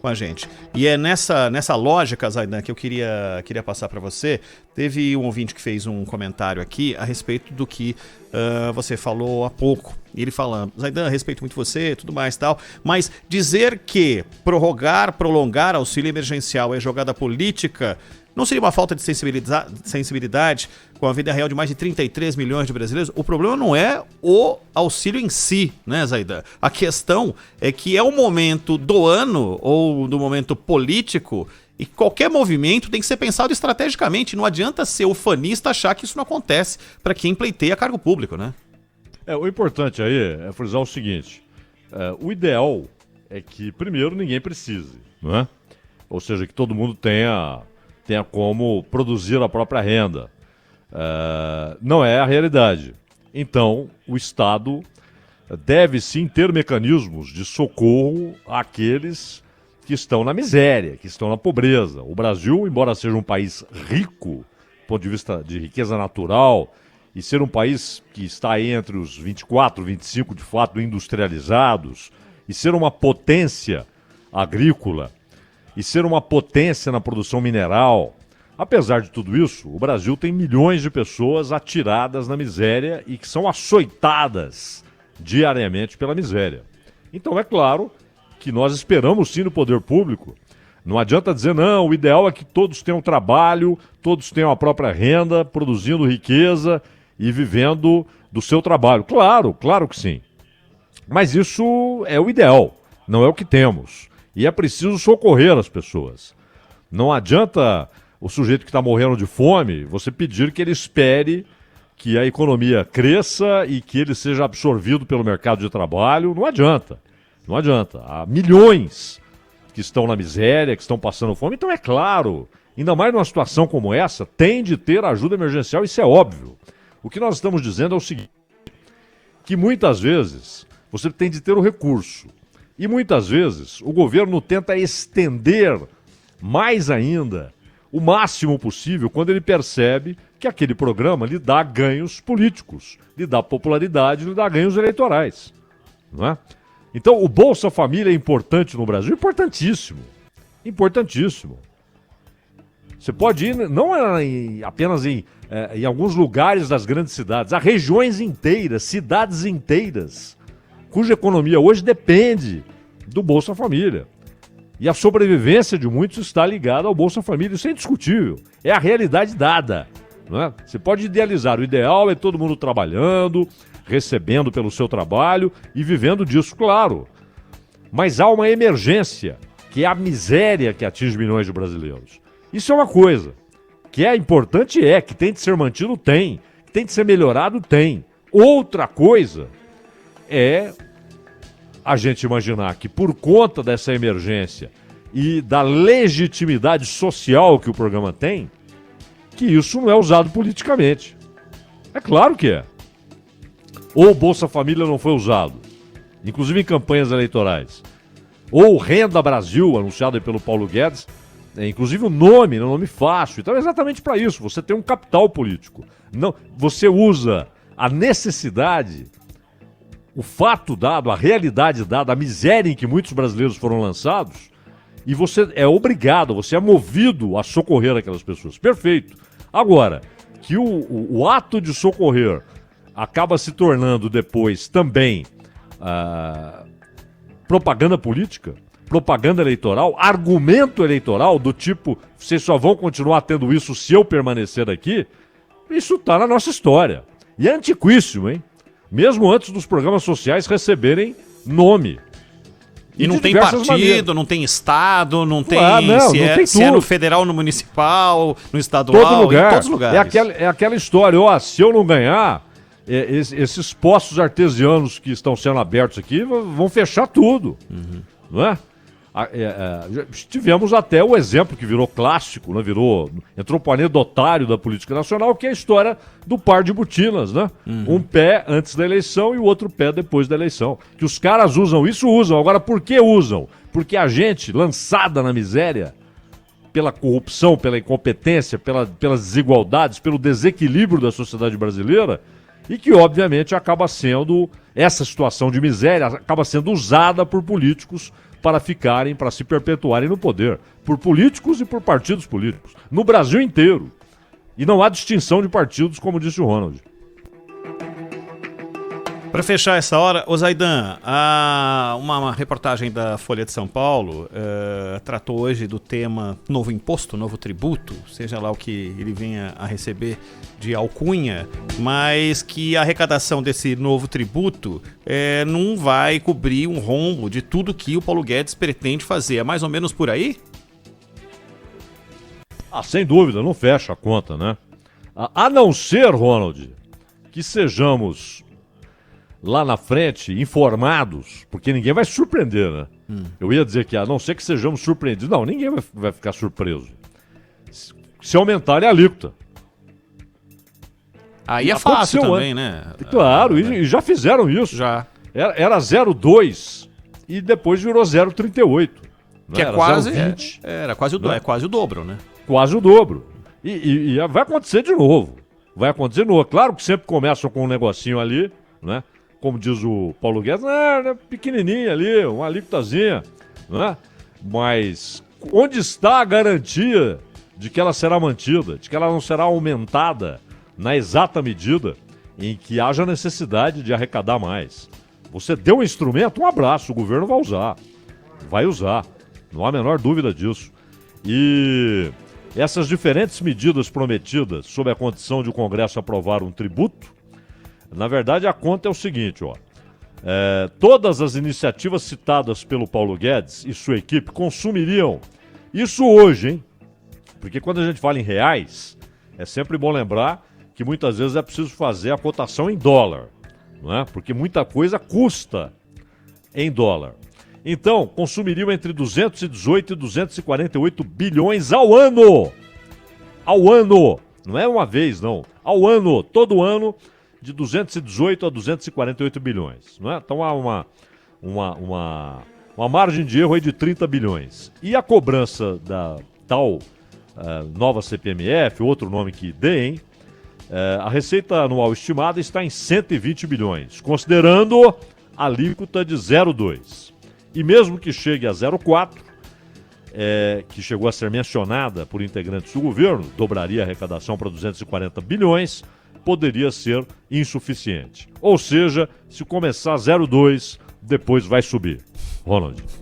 com a gente. E é nessa lógica, Zaidan, que eu queria passar para você. Teve um ouvinte que fez um comentário aqui a respeito do que você falou há pouco. E ele fala, Zaidan, respeito muito você, tudo mais e tal, mas dizer que prolongar auxílio emergencial é jogada política não seria uma falta de sensibilidade com a vida real de mais de 33 milhões de brasileiros? O problema não é o auxílio em si, né, Zaidan? A questão é que é o momento do ano ou do momento político e qualquer movimento tem que ser pensado estrategicamente. Não adianta ser ufanista achar que isso não acontece para quem pleiteia cargo público, né? O importante aí é frisar o seguinte, o ideal é que, primeiro, ninguém precise, não é? Ou seja, que todo mundo tenha como produzir a própria renda. Não é a realidade. Então, o Estado deve sim ter mecanismos de socorro àqueles que estão na miséria, que estão na pobreza. O Brasil, embora seja um país rico, do ponto de vista de riqueza natural, e ser um país que está entre os 24, 25 de fato industrializados, e ser uma potência agrícola, e ser uma potência na produção mineral. Apesar de tudo isso, o Brasil tem milhões de pessoas atiradas na miséria e que são açoitadas diariamente pela miséria. Então é claro que nós esperamos sim no poder público. Não adianta dizer, não, o ideal é que todos tenham trabalho, todos tenham a própria renda, produzindo riqueza e vivendo do seu trabalho. Claro que sim. Mas isso é o ideal, não é o que temos. E é preciso socorrer as pessoas. Não adianta o sujeito que está morrendo de fome, você pedir que ele espere que a economia cresça e que ele seja absorvido pelo mercado de trabalho. Não adianta. Há milhões que estão na miséria, que estão passando fome. Então é claro, ainda mais numa situação como essa, tem de ter ajuda emergencial, isso é óbvio. O que nós estamos dizendo é o seguinte, que muitas vezes você tem de ter o recurso. E muitas vezes o governo tenta estender mais ainda, o máximo possível, quando ele percebe que aquele programa lhe dá ganhos políticos, lhe dá popularidade, lhe dá ganhos eleitorais. Não é? Então o Bolsa Família é importante no Brasil, importantíssimo. Você pode ir, não apenas em alguns lugares das grandes cidades, há regiões inteiras, cidades inteiras, cuja economia hoje depende do Bolsa Família. E a sobrevivência de muitos está ligada ao Bolsa Família. Isso é indiscutível. É a realidade dada. Não é? Você pode idealizar. O ideal é todo mundo trabalhando, recebendo pelo seu trabalho e vivendo disso, claro. Mas há uma emergência, que é a miséria que atinge milhões de brasileiros. Isso é uma coisa. Que é importante, que tem de ser mantido, tem. Que tem de ser melhorado, tem. Outra coisa é a gente imaginar que por conta dessa emergência e da legitimidade social que o programa tem, que isso não é usado politicamente. É claro que é. Ou o Bolsa Família não foi usado, inclusive em campanhas eleitorais. Ou o Renda Brasil, anunciado aí pelo Paulo Guedes, inclusive o nome, não é um nome fácil. Então é exatamente para isso, você tem um capital político. Não, você usa a necessidade, o fato dado, a realidade dada, a miséria em que muitos brasileiros foram lançados, e você é obrigado, você é movido a socorrer aquelas pessoas. Perfeito. Agora, que o ato de socorrer acaba se tornando depois também propaganda política, propaganda eleitoral, argumento eleitoral do tipo, vocês só vão continuar tendo isso se eu permanecer aqui, isso está na nossa história. E é antiquíssimo, hein? Mesmo antes dos programas sociais receberem nome. E não tem partido, maneiras. Não tem estado, não tem, se é no federal, no municipal, no estadual, todo lugar. Em todos os lugares. É aquela história, se eu não ganhar, esses poços artesianos que estão sendo abertos aqui vão fechar tudo. Uhum. Não é? Tivemos até o exemplo que virou clássico, né? Entrou para o anedotário da política nacional, que é a história do par de botinas, né? Uhum. Um pé antes da eleição e o outro pé depois da eleição. Que os caras usam isso, usam. Agora, por que usam? Porque a gente, lançada na miséria, pela corrupção, pela incompetência, pelas desigualdades, pelo desequilíbrio da sociedade brasileira, e que, obviamente, acaba sendo, essa situação de miséria acaba sendo usada por políticos para ficarem, para se perpetuarem no poder, por políticos e por partidos políticos, no Brasil inteiro. E não há distinção de partidos, como disse o Ronald. Para fechar essa hora, ô Zaidan, uma reportagem da Folha de São Paulo tratou hoje do tema novo imposto, novo tributo, seja lá o que ele venha a receber de alcunha, mas que a arrecadação desse novo tributo não vai cobrir um rombo de tudo que o Paulo Guedes pretende fazer. É mais ou menos por aí? Sem dúvida, não fecha a conta, né? A não ser, Ronald, que sejamos lá na frente informados, porque ninguém vai se surpreender, né? Eu ia dizer que a não ser que sejamos surpreendidos. Não, ninguém vai ficar surpreso. Se aumentarem a alíquota. Aí é fácil também, né? Claro, e já fizeram isso. Já. Era 0,2 e depois virou 0,38. Que é quase, era quase o, é quase o dobro, né? Quase o dobro. E vai acontecer de novo. Vai acontecer de novo. Claro que sempre começam com um negocinho ali, né? Como diz o Paulo Guedes, pequenininha ali, uma alíquotazinha, né? Mas onde está a garantia de que ela será mantida, de que ela não será aumentada na exata medida em que haja necessidade de arrecadar mais? Você deu um instrumento, um abraço, o governo vai usar. Vai usar, não há a menor dúvida disso. E essas diferentes medidas prometidas sob a condição de o Congresso aprovar um tributo, na verdade a conta é o seguinte, ó. Todas as iniciativas citadas pelo Paulo Guedes e sua equipe consumiriam, isso hoje, hein? Porque quando a gente fala em reais, é sempre bom lembrar que muitas vezes é preciso fazer a cotação em dólar, não é? Porque muita coisa custa em dólar. Então, consumiriam entre 218 e 248 bilhões ao ano. Ao ano. Não é uma vez, não. Ao ano. Todo ano, de 218 a 248 bilhões. Não é? Então, há uma margem de erro aí de 30 bilhões. E a cobrança da tal nova CPMF, outro nome que deem, a receita anual estimada está em 120 bilhões, considerando a alíquota de 0,2. E mesmo que chegue a 0,4, que chegou a ser mencionada por integrantes do governo, dobraria a arrecadação para 240 bilhões, poderia ser insuficiente. Ou seja, se começar 0,2, depois vai subir. Ronald.